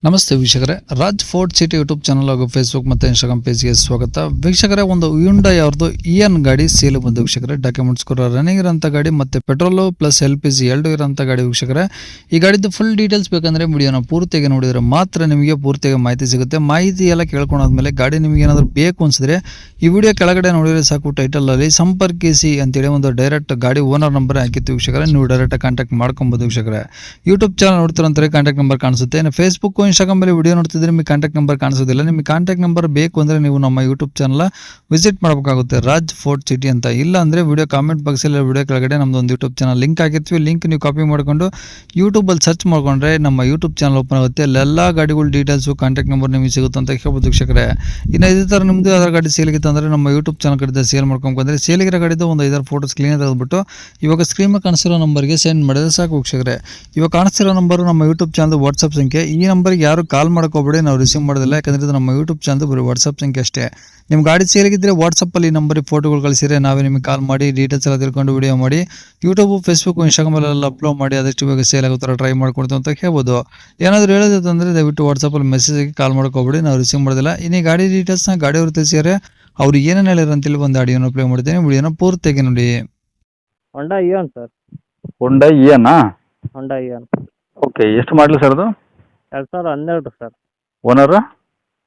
ನಮಸ್ತೆ ವೀಕ್ಷಕರೇ, Raj fort city YouTube channel ಹಾಗೂ ಫೇಸ್ಬುಕ್ ಮತ್ತು ಇನ್ಸ್ಟಾಗ್ರಾಮ್ ಪೇಜ್ಗೆ ಸ್ವಾಗತ. ವೀಕ್ಷಕರೇ, ಒಂದು ಹ್ಯುಂಡೈ ಅವ್ರದ್ದು ಇಯನ್ ಗಾಡಿ ಸೇಲ್ ಬಂದು ವೀಕ್ಷಕರೇ. ಡಾಕ್ಯುಮೆಂಟ್ಸ್ ಕೂಡ ರನ್ನಿಂಗ್ ಇರೋಂಥ ಗಾಡಿ ಮತ್ತು ಪೆಟ್ರೋಲು ಪ್ಲಸ್ LPG ಎರಡು ಇರೋಂಥ ಗಾಡಿ ವೀಕ್ಷಕರೇ. ಈ ಗಾಡಿದ್ದು ಫುಲ್ ಡೀಟೇಲ್ಸ್ ಬೇಕಂದರೆ ವಿಡಿಯೋನ ಪೂರ್ತಿಯಾಗಿ ನೋಡಿದರೆ ಮಾತ್ರ ನಿಮಗೆ ಪೂರ್ತಿಯಾಗಿ ಮಾಹಿತಿ ಸಿಗುತ್ತೆ. ಮಾಹಿತಿ ಎಲ್ಲ ಕೇಳ್ಕೊಂಡಾದ್ಮೇಲೆ ಗಾಡಿ ನಿಮಗೆ ಏನಾದರೂ ಬೇಕು ಅನಿಸಿದ್ರೆ ಈ ವಿಡಿಯೋ ಕೆಳಗಡೆ ನೋಡಿದರೆ ಸಾಕು, ಟೈಟಲಲ್ಲಿ ಸಂಪರ್ಕಿಸಿ ಅಂತೇಳಿ ಒಂದು ಡೈರೆಕ್ಟ್ ಗಾಡಿ ಓನರ್ ನಂಬರ್ ಹಾಕಿತ್ತು ವೀಕ್ಷಕರೇ. ನೀವು ಡೈರೆಕ್ಟ್ ಕಾಂಟ್ಯಾಕ್ಟ್ ಮಾಡ್ಕೊಬೋದು ವೀಕ್ಷಕರೇ. ಯೂಟ್ಯೂಬ್ ಚಾನಲ್ ನೋಡ್ತಿರಂತಾರೆ ಕಾಂಟ್ಯಾಕ್ಟ್ ನಂಬರ್ ಕಾಣಿಸುತ್ತೆ. ಫೇಸ್ಬುಕ್ ಇನ್ಸ್ಟಾಗ್ರಾಮ್ ಅಲ್ಲಿ ವಿಡಿಯೋ ನೋಡ್ತಿದ್ರೆ ನಿಮಗೆ ಕಾಂಟ್ಯಾಕ್ಟ್ ನಂಬರ್ ಕಾಣಿಸೋದಿಲ್ಲ. ನಿಮಗೆ ಕಾಂಟ್ಯಾಕ್ಟ್ ನಂಬರ್ ಬೇಕು ಅಂದರೆ ನೀವು ನಮ್ಮ ಯೂಟ್ಯೂಬ್ ಚಾನಲ್ ವಿಸಿಟ್ ಮಾಡಬೇಕಾಗುತ್ತೆ, ರಾಜ್ ಫೋರ್ಟ್ ಸಿಟಿ ಅಂತ. ಇಲ್ಲ ಅಂದರೆ ವಿಡಿಯೋ ಕಾಮೆಂಟ್ ಬಾಕ್ಸಲ್ಲಿ ವಿಡಿಯೋ ಕೆಳಗಡೆ ನಮ್ಮದು ಒಂದು ಯೂಟ್ಯೂಬ್ ಚಾನಲ್ ಲಿಂಕ್ ಹಾಕಿರ್ತೀವಿ. ಲಿಂಕ್ ನೀವು ಕಾಪಿ ಮಾಡಿಕೊಂಡು ಯೂಟ್ಯೂಬಲ್ಲಿ ಸರ್ಚ್ ಮಾಡ್ಕೊಂಡ್ರೆ ನಮ್ಮ ಯೂಟ್ಯೂಬ್ ಚಾನಲ್ ಓಪನ್ ಆಗುತ್ತೆ. ಎಲ್ಲ ಗಾಡಿಗಳ ಡೀಟೇಲ್ಸು ಕಾಂಟ್ಯಾಕ್ಟ್ ನಂಬರ್ ನಿಮಗೆ ಸಿಗುತ್ತೆ ಅಂತ ಹೇಳ್ಬೋದು ವೀಕ್ಷಕರೇ. ಇನ್ನು ಇದೇ ಥರ ನಿಮ್ಮದು ಯಾವ್ದಾರು ಗಾಡಿ ಸೇಲ್ಗಿತ್ತು ಅಂದರೆ ನಮ್ಮ ಯೂಟ್ಯೂಬ್ ಚಾನಲ್ ಕಡೆ ಸೇಲ್ ಮಾಡ್ಕೊಂಡ್ರೆ ಸೇಲಿಗಿರೋ ಗಾಡಿದು ಒಂದು 5 ಫೋಟೋಸ್ ಕ್ಲೀನ್ ತೆಗೆದುಬಿಟ್ಟು ಇವಾಗ ಸ್ಕ್ರೀನ್ ಮೇಲೆ ಕಾಣಿಸಿರೋ ನಂಬರ್ಗೆ ಸೆಂಡ್ ಮಾಡಿದ್ರೆ ಸಾಕು ವೀಕ್ಷಕರೇ. ಇವಾಗ ಕಾಣಿಸ್ತಿರೋ ನಂಬರು ನಮ್ಮ ಯೂಟ್ಯೂಬ್ ಚಾನಲ್ ವಾಟ್ಸಪ್ ಸಂಖ್ಯೆ. ಈ ನಂಬರ್ಗೆ ಯಾರು ಕಾಲ್ ಮಾಡ್ಕೋಬೇಡಿ, ನಾವು ರಿಸೀವ್ ಮಾಡೋದಿಲ್ಲ. ಯಾಕಂದರೆ ಇದು ನಮ್ಮ ಯೂಟ್ಯೂಬ್ ಚಾನಲ್ ಬರೀ ವಾಟ್ಸಪ್ ಸಂಖ್ಯೆ ಅಷ್ಟೇ. ನಿಮ್ಮ ಗಾಡಿ ಸೇಲಿಗಿದ್ರೆ ವಾಟ್ಸಪ್ಪಲ್ಲಿ ಈ ನಂಬರಿಗೆ ಫೋಟೋಗಳು ಕಳಿಸಿದ್ರೆ ನಾವೇ ನಿಮಗೆ ಕಾಲ್ ಮಾಡಿ ಡೀಟೇಲ್ಸ್ ಎಲ್ಲ ತಿಳ್ಕೊಂಡು ವಿಡಿಯೋ ಮಾಡಿ ಯೂಟ್ಯೂಬ್ ಫೇಸ್ಬುಕ್ ಇನ್ಸ್ಟಾಗ್ರಾಮಲ್ಲೆಲ್ಲ ಅಪ್ಲೋಡ್ ಮಾಡಿ ಆದಷ್ಟು ಬೇಗ ಸೇಲ್ ಆಗೋ ಥರ ಟ್ರೈ ಮಾಡ್ಕೊಡ್ತೀವಿ ಅಂತ ಹೇಳ್ಬೋದು. ಏನಾದರೂ ಹೇಳೋದಂದರೆ ದಯವಿಟ್ಟು ವಾಟ್ಸಪ್ಪಲ್ಲಿ ಮೆಸೇಜಿಗೆ ಕಾಲ್ ಮಾಡ್ಕೋಬೇಡಿ, ನಾವು ರಿಸೀವ್ ಮಾಡೋದಿಲ್ಲ. ಇನ್ನು ಗಾಡಿ ಡೀಟೇಲ್ಸ್ನ ಗಾಡಿಯವರು ತಿಳಿಸಿದರೆ ಅವ್ರು ಏನೇನು ಹೇಳಿದ್ರು ಅಂತೇಳಿ ಒಂದು ಆಡಿಯೋನ ಪ್ಲೇ ಮಾಡ್ತೀನಿ. ವಿಡಿಯೋನ ಪೂರ್ತಿಯಾಗಿ ನೋಡಿ. ಹೊಂಡಾ ಇಯಾನ್ ಸರ್. ಹೊಂಡೈ ಇಯನಾ? ಹೊಂಡಾ ಇಯಾನ್ ಓಕೆ, ಎಷ್ಟು ಮಾಡಲಿ ಸರ್ ಅದು? 2012 sir. Owner?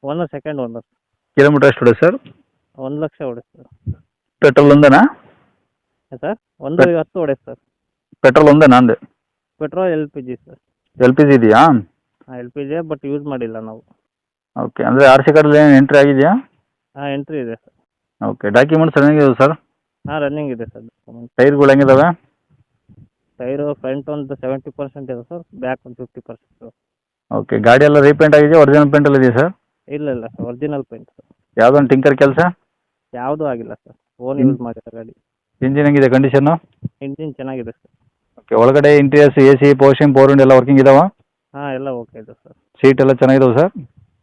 Owner second owner. Kilometre ಎಷ್ಟು ಹೊಡೆ ಸರ್? 1,00,000 ಹೊಡೆದು ಸರ್. ಪೆಟ್ರೋಲ್ ಒಂದೇನಾ ಸರ್ 1,10 ಹೊಡೆದು ಸರ್. ಪೆಟ್ರೋಲ್ ಒಂದೇನಾ ಅಂದೆ? Petrol LPG sir. LPG ಇದೆಯಾ? ಹಾಂ LPG, ಬಟ್ ಯೂಸ್ ಮಾಡಿಲ್ಲ ನಾವು. ಓಕೆ, ಅಂದರೆ RC ಕಾರ್ಡಲ್ಲಿ ಏನು ಎಂಟ್ರಿ ಆಗಿದೆಯಾ? ಹಾಂ ಎಂಟ್ರಿ ಇದೆ ಸರ್. ಓಕೆ, ಡಾಕ್ಯುಮೆಂಟ್ಸ್ ರನ್ನಿಂಗ್ ಇದೆ ಸರ್? ಹಾಂ ರನ್ನಿಂಗ್ ಇದೆ ಸರ್. ಟೈರ್ಗಳು ಹೆಂಗಿದಾವೆ? ಟೈರು ಫ್ರಂಟ್ ಒಂದು 70% ಇದೆ ಸರ್, ಬ್ಯಾಕ್ ಒಂದು 50%. ಓಕೆ, ಗಾಡಿ ಎಲ್ಲ ರೀಪೇಂಟ್ ಆಗಿದೆಯಾ? ಒರಿಜಿನಲ್ ಪೇಂಟಲ್ಲಿ ಇದೆಯಾ ಸರ್? ಇಲ್ಲ ಸರ್, ಒರಿಜಿನಲ್ ಪೇಂಟ್ ಸರ್. ಯಾವುದೊಂದು ಟಿಂಕರ್ ಕೆಲಸ? ಯಾವುದೂ ಆಗಿಲ್ಲ ಸರ್, ಓನ್ ಯೂಸ್ ಮಾಡಿರೋ ಗಾಡಿ. ಇಂಜಿನ್ ಹೆಂಗಿದೆ ಕಂಡೀಷನ್ನು? ಇಂಜಿನ್ ಚೆನ್ನಾಗಿದೆ ಸರ್. ಓಕೆ, ಒಳಗಡೆ interiors AC portion power window ಎಲ್ಲ ವರ್ಕಿಂಗ್ ಇದಾವ? ಹಾಂ ಎಲ್ಲ ಓಕೆ ಇದೆ ಸರ್. ಸೀಟ್ ಎಲ್ಲ ಚೆನ್ನಾಗಿದಾವೆ ಸರ್?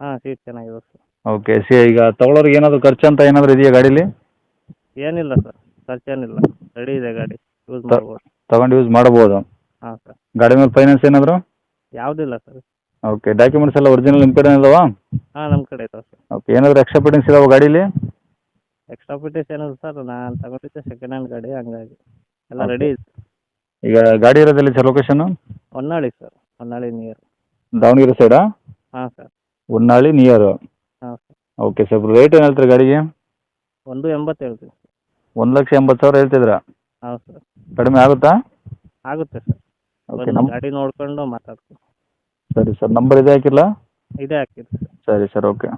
ಹಾಂ ಸೀಟ್ ಚೆನ್ನಾಗಿದೆ ಸರ್. ಓಕೆ, ಈಗ ತಗೊಳ್ಳೋರಿಗೆ ಏನಾದರೂ ಖರ್ಚು ಅಂತ ಏನಾದರೂ ಇದೆಯಾ ಗಾಡೀಲಿ? ಏನಿಲ್ಲ ಸರ್, ಖರ್ಚೇನಿಲ್ಲ, ರೆಡಿ ಇದೆ ಗಾಡಿ, ಯೂಸ್ ಮಾಡ್ಬೋದು. ತಗೊಂಡು ಯೂಸ್ ಮಾಡ್ಬೋದು. ಹಾಂ ಸರ್. ಗಾಡಿ ಮೇಲೆ ಫೈನಾನ್ಸ್ ಏನಾದರೂ? ಯಾವುದಿಲ್ಲ ಸರ್. ಓಕೆ, ಡಾಕ್ಯುಮೆಂಟ್ಸ್ ಎಲ್ಲ ಒರಿಜಿನಲ್ ಇಂಪೇಡೆಂಟ್ ಇದಾವಾ? ಹಾಂ ನಮ್ಮ ಕಡೆ ಇದಾವೆ ಸರ್. ಓಕೆ, ಏನಾದರೂ ಎಕ್ಸ್ಟ್ರಾ ಫಿಟ್ಟಿಂಗ್ಸ್ ಇದಾವೆ ಗಾಡೀಲಿ? ಎಕ್ಸ್ಟ್ರಾ ಫಿಟ್ಟಿಂಗ್ಸ್ ಏನಿಲ್ಲ ಸರ್, ನಾನು ತಗೊಂಡಿದ್ದೆ ಸೆಕೆಂಡ್ ಹ್ಯಾಂಡ್ ಗಾಡಿ, ಹಂಗಾಗಿ ಎಲ್ಲ ರೆಡಿ ಇದೆ. ಈಗ ಗಾಡಿ ಇರೋದಲ್ಲಿ sir location? Honnali sir, Honnali near. Davangere ಸೈಡಾ? ಹಾಂ ಸರ್. ಹೊನ್ನಾಳಿ ನಿಯರು. ಹಾಂ ಸರ್. ಓಕೆ, ಸ್ವಲ್ಪ ರೇಟ್ ಏನು ಹೇಳ್ತೀರಿ ಗಾಡಿಗೆ? 1,80,000 ಹೇಳ್ತೀವಿ. 1,80,000 ಹೇಳ್ತಿದ್ರಾ? ಹಾಂ ಸರ್. ಕಡಿಮೆ ಆಗುತ್ತಾ? ಆಗುತ್ತೆ ಸರ್, ಓಕೆ, ಬಂದು ಗಾಡಿ ನೋಡ್ಕೊಂಡು ಮಾತಾಡ್ತೀವಿ. ಸರಿ ಸರ್, ನಂಬರ್ ಇದೆ ಹಾಕಿರಲಾ? ಇದೇ ಹಾಕಿರಿ ಸರ್. ಸರಿ ಸರ್, ಓಕೆ.